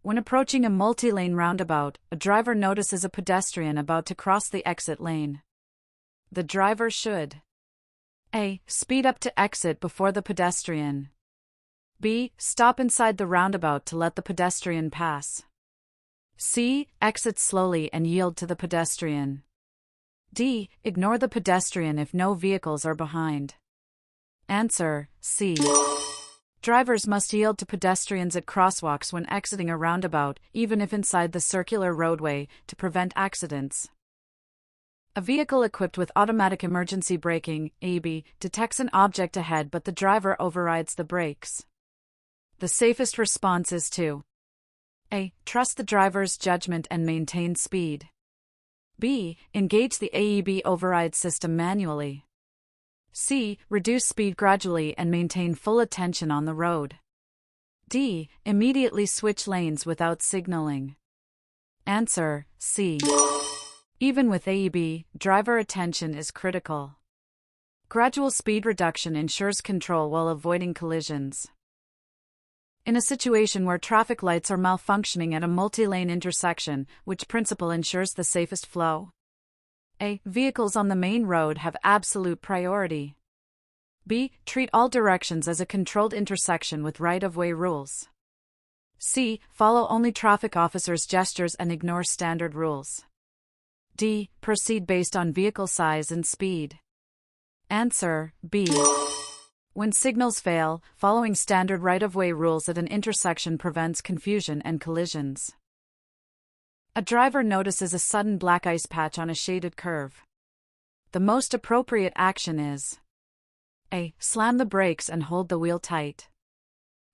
When approaching a multi-lane roundabout, a driver notices a pedestrian about to cross the exit lane. The driver should A. Speed up to exit before the pedestrian. B. Stop inside the roundabout to let the pedestrian pass. C. Exit slowly and yield to the pedestrian. D. Ignore the pedestrian if no vehicles are behind. Answer: C. Drivers must yield to pedestrians at crosswalks when exiting a roundabout, even if inside the circular roadway, to prevent accidents. A vehicle equipped with automatic emergency braking, AEB, detects an object ahead but the driver overrides the brakes. The safest response is to A. Trust the driver's judgment and maintain speed. B. Engage the AEB override system manually. C. Reduce speed gradually and maintain full attention on the road. D. Immediately switch lanes without signaling. Answer: C. Even with AEB, driver attention is critical. Gradual speed reduction ensures control while avoiding collisions. In a situation where traffic lights are malfunctioning at a multi-lane intersection, which principle ensures the safest flow? A. Vehicles on the main road have absolute priority. B. Treat all directions as a controlled intersection with right-of-way rules. C. Follow only traffic officers' gestures and ignore standard rules. D. Proceed based on vehicle size and speed. Answer: B. When signals fail, following standard right-of-way rules at an intersection prevents confusion and collisions. A driver notices a sudden black ice patch on a shaded curve. The most appropriate action is A. Slam the brakes and hold the wheel tight.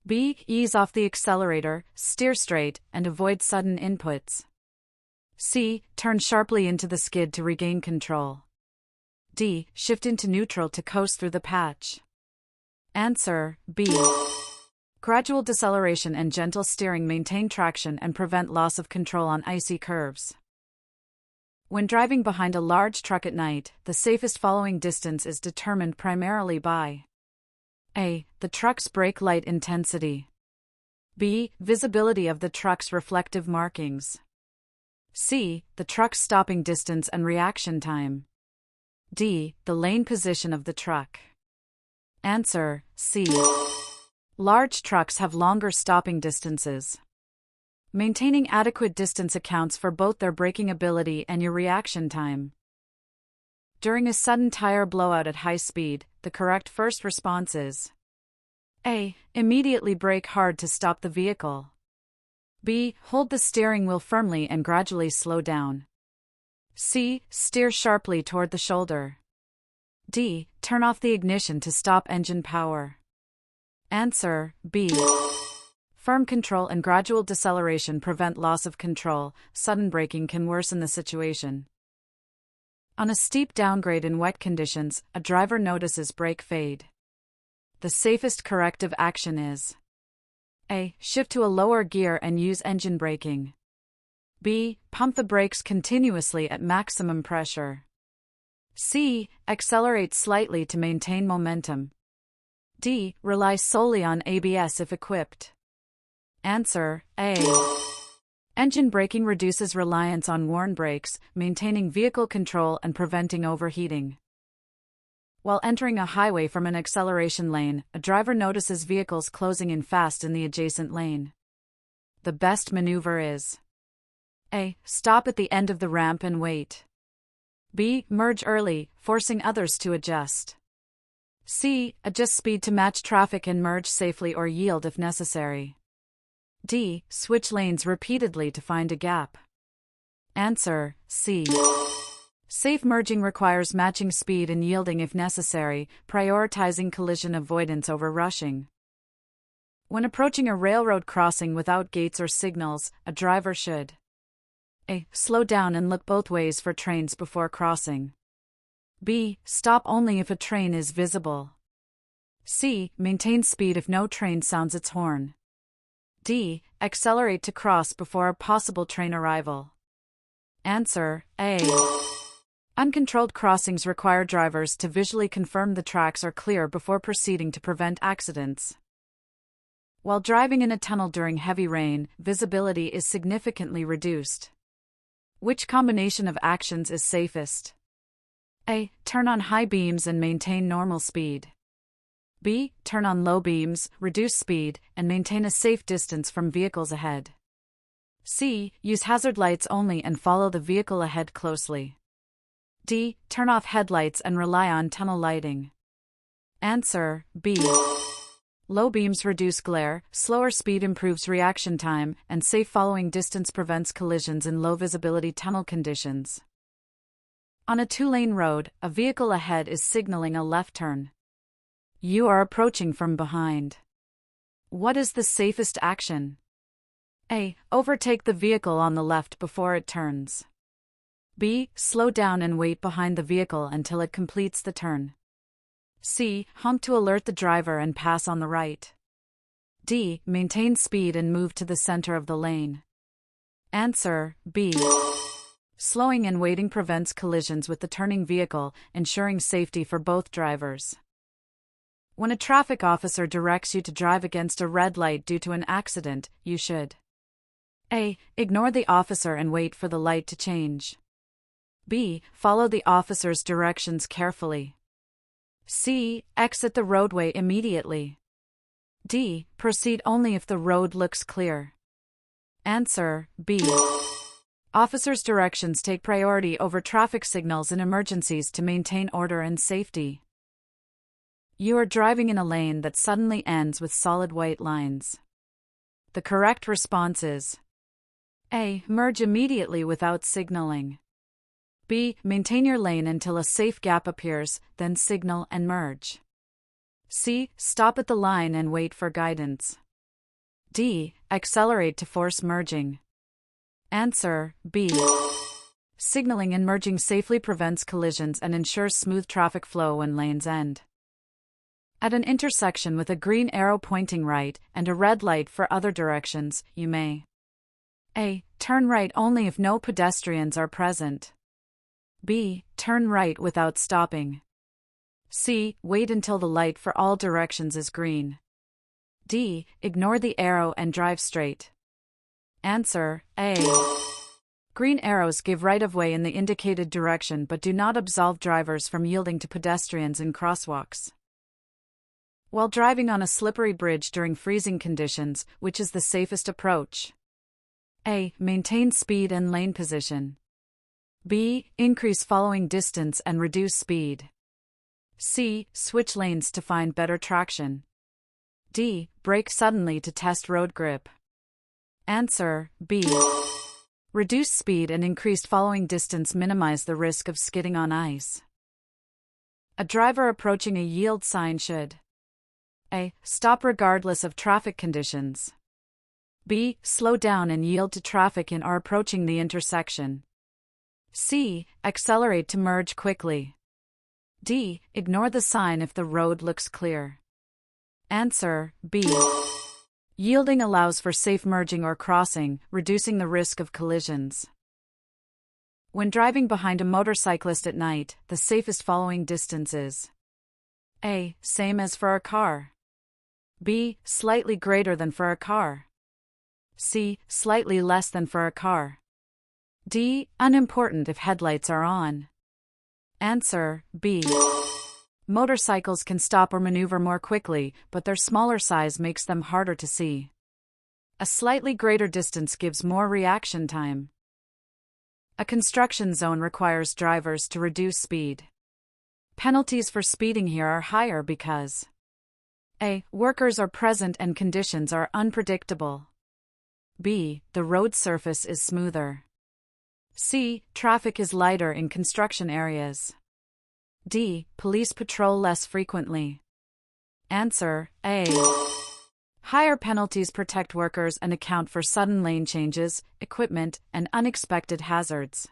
B. Ease off the accelerator, steer straight, and avoid sudden inputs. C. Turn sharply into the skid to regain control. D. Shift into neutral to coast through the patch. Answer: B. Gradual deceleration and gentle steering maintain traction and prevent loss of control on icy curves. When driving behind a large truck at night, the safest following distance is determined primarily by A. The truck's brake light intensity. B. Visibility of the truck's reflective markings. C. The truck's stopping distance and reaction time. D. The lane position of the truck. Answer: C. Large trucks have longer stopping distances. Maintaining adequate distance accounts for both their braking ability and your reaction time. During a sudden tire blowout at high speed, the correct first response is A. Immediately brake hard to stop the vehicle. B. Hold the steering wheel firmly and gradually slow down. C. Steer sharply toward the shoulder. D. Turn off the ignition to stop engine power. Answer: B. Firm control and gradual deceleration prevent loss of control. Sudden braking can worsen the situation. On a steep downgrade in wet conditions, a driver notices brake fade. The safest corrective action is A. Shift to a lower gear and use engine braking. B. Pump the brakes continuously at maximum pressure. C. Accelerate slightly to maintain momentum. D. Rely solely on ABS if equipped. Answer: A. Engine braking reduces reliance on worn brakes, maintaining vehicle control and preventing overheating. While entering a highway from an acceleration lane, a driver notices vehicles closing in fast in the adjacent lane. The best maneuver is A. Stop at the end of the ramp and wait. B. Merge early, forcing others to adjust. C. Adjust speed to match traffic and merge safely or yield if necessary. D. Switch lanes repeatedly to find a gap. Answer: C. Safe merging requires matching speed and yielding if necessary, prioritizing collision avoidance over rushing. When approaching a railroad crossing without gates or signals, a driver should A. Slow down and look both ways for trains before crossing. B. Stop only if a train is visible. C. Maintain speed if no train sounds its horn. D. Accelerate to cross before a possible train arrival. Answer: A. Uncontrolled crossings require drivers to visually confirm the tracks are clear before proceeding to prevent accidents. While driving in a tunnel during heavy rain, visibility is significantly reduced. Which combination of actions is safest? A. Turn on high beams and maintain normal speed. B. Turn on low beams, reduce speed, and maintain a safe distance from vehicles ahead. C. Use hazard lights only and follow the vehicle ahead closely. D. Turn off headlights and rely on tunnel lighting. Answer: B. Low beams reduce glare, slower speed improves reaction time, and safe following distance prevents collisions in low-visibility tunnel conditions. On a two-lane road, a vehicle ahead is signaling a left turn. You are approaching from behind. What is the safest action? A. Overtake the vehicle on the left before it turns. B. Slow down and wait behind the vehicle until it completes the turn. C. Honk to alert the driver and pass on the right. D. Maintain speed and move to the center of the lane. Answer: B. Slowing and waiting prevents collisions with the turning vehicle, ensuring safety for both drivers. When a traffic officer directs you to drive against a red light due to an accident, you should: A. Ignore the officer and wait for the light to change. B. Follow the officer's directions carefully. C. Exit the roadway immediately. D. Proceed only if the road looks clear. Answer: B. Officers' directions take priority over traffic signals in emergencies to maintain order and safety. You are driving in a lane that suddenly ends with solid white lines. The correct response is: A. Merge immediately without signaling. B. Maintain your lane until a safe gap appears, then signal and merge. C. Stop at the line and wait for guidance. D. Accelerate to force merging. Answer: B. Signaling and merging safely prevents collisions and ensures smooth traffic flow when lanes end. At an intersection with a green arrow pointing right and a red light for other directions, you may: A. Turn right only if no pedestrians are present. B. Turn right without stopping. C. Wait until the light for all directions is green. D. Ignore the arrow and drive straight. Answer: A. Green arrows give right-of-way in the indicated direction but do not absolve drivers from yielding to pedestrians in crosswalks. While driving on a slippery bridge during freezing conditions, which is the safest approach? A. Maintain speed and lane position. B. Increase following distance and reduce speed. C. Switch lanes to find better traction. D. Brake suddenly to test road grip. Answer: B. Reduce speed and increased following distance minimize the risk of skidding on ice. A driver approaching a yield sign should: A. Stop regardless of traffic conditions. B. Slow down and yield to traffic in or approaching the intersection. C. Accelerate to merge quickly. D. Ignore the sign if the road looks clear. Answer: B. Yielding allows for safe merging or crossing, reducing the risk of collisions. When driving behind a motorcyclist at night, the safest following distance is: A. Same as for a car. B. Slightly greater than for a car. C. Slightly less than for a car. D. Unimportant if headlights are on. Answer: B. Motorcycles can stop or maneuver more quickly, but their smaller size makes them harder to see. A slightly greater distance gives more reaction time. A construction zone requires drivers to reduce speed. Penalties for speeding here are higher because: A. Workers are present and conditions are unpredictable. B. The road surface is smoother. C. Traffic is lighter in construction areas. D. Police patrol less frequently. Answer: A. Higher penalties protect workers and account for sudden lane changes, equipment, and unexpected hazards.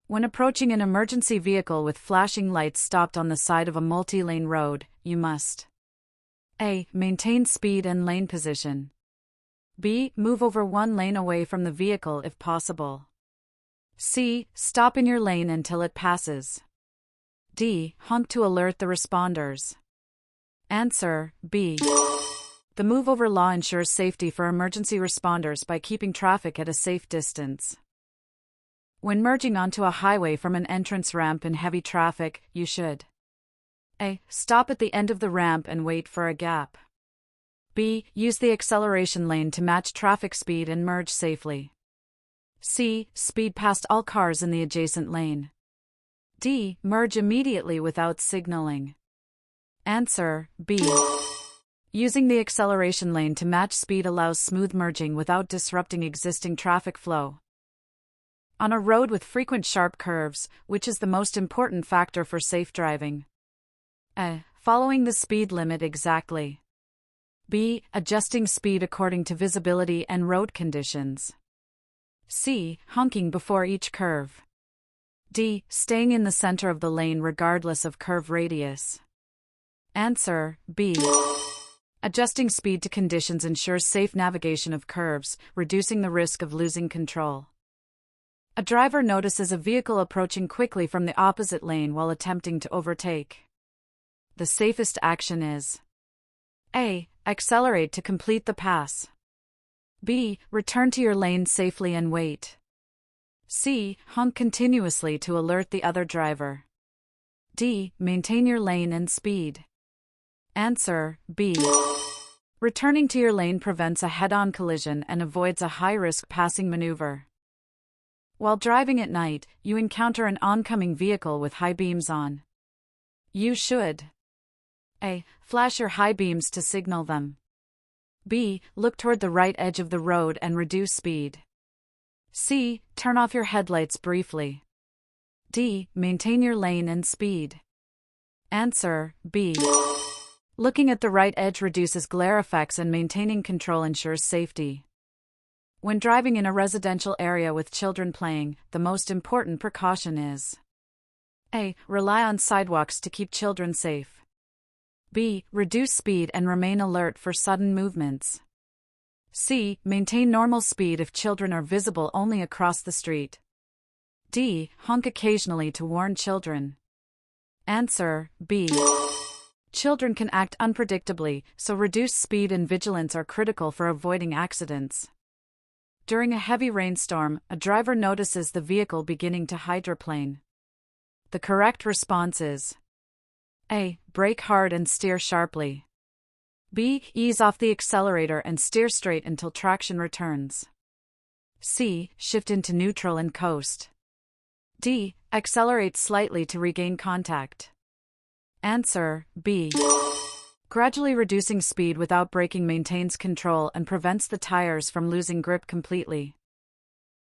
When approaching an emergency vehicle with flashing lights stopped on the side of a multi-lane road, you must: A. Maintain speed and lane position. B. Move over one lane away from the vehicle if possible. C. Stop in your lane until it passes. D. Honk to alert the responders. Answer: B. The move over law ensures safety for emergency responders by keeping traffic at a safe distance. When merging onto a highway from an entrance ramp in heavy traffic, you should A. Stop at the end of the ramp and wait for a gap. B. Use the acceleration lane to match traffic speed and merge safely. C. Speed past all cars in the adjacent lane. D. Merge immediately without signaling. Answer B. Using the acceleration lane to match speed allows smooth merging without disrupting existing traffic flow. On a road with frequent sharp curves, which is the most important factor for safe driving? A. Following the speed limit exactly. B. Adjusting speed according to visibility and road conditions. C. Honking before each curve. D. Staying in the center of the lane regardless of curve radius. Answer B. Adjusting speed to conditions ensures safe navigation of curves, reducing the risk of losing control. A driver notices a vehicle approaching quickly from the opposite lane while attempting to overtake. The safest action is A. Accelerate to complete the pass. B. Return to your lane safely and wait. C. Honk continuously to alert the other driver. D. Maintain your lane and speed. Answer B. Returning to your lane prevents a head-on collision and avoids a high-risk passing maneuver. While driving at night, you encounter an oncoming vehicle with high beams on. You should A. Flash your high beams to signal them. B. Look toward the right edge of the road and reduce speed. C. Turn off your headlights briefly. D. Maintain your lane and speed. Answer B. Looking at the right edge reduces glare effects and maintaining control ensures safety. When driving in a residential area with children playing, the most important precaution is A. Rely on sidewalks to keep children safe. B. Reduce speed and remain alert for sudden movements. C. Maintain normal speed if children are visible only across the street. D. Honk occasionally to warn children. Answer B. Children can act unpredictably, so reduced speed and vigilance are critical for avoiding accidents. During a heavy rainstorm, a driver notices the vehicle beginning to hydroplane. The correct response is A. Brake hard and steer sharply. B. Ease off the accelerator and steer straight until traction returns. C. Shift into neutral and coast. D. Accelerate slightly to regain contact. Answer B. Gradually reducing speed without braking maintains control and prevents the tires from losing grip completely.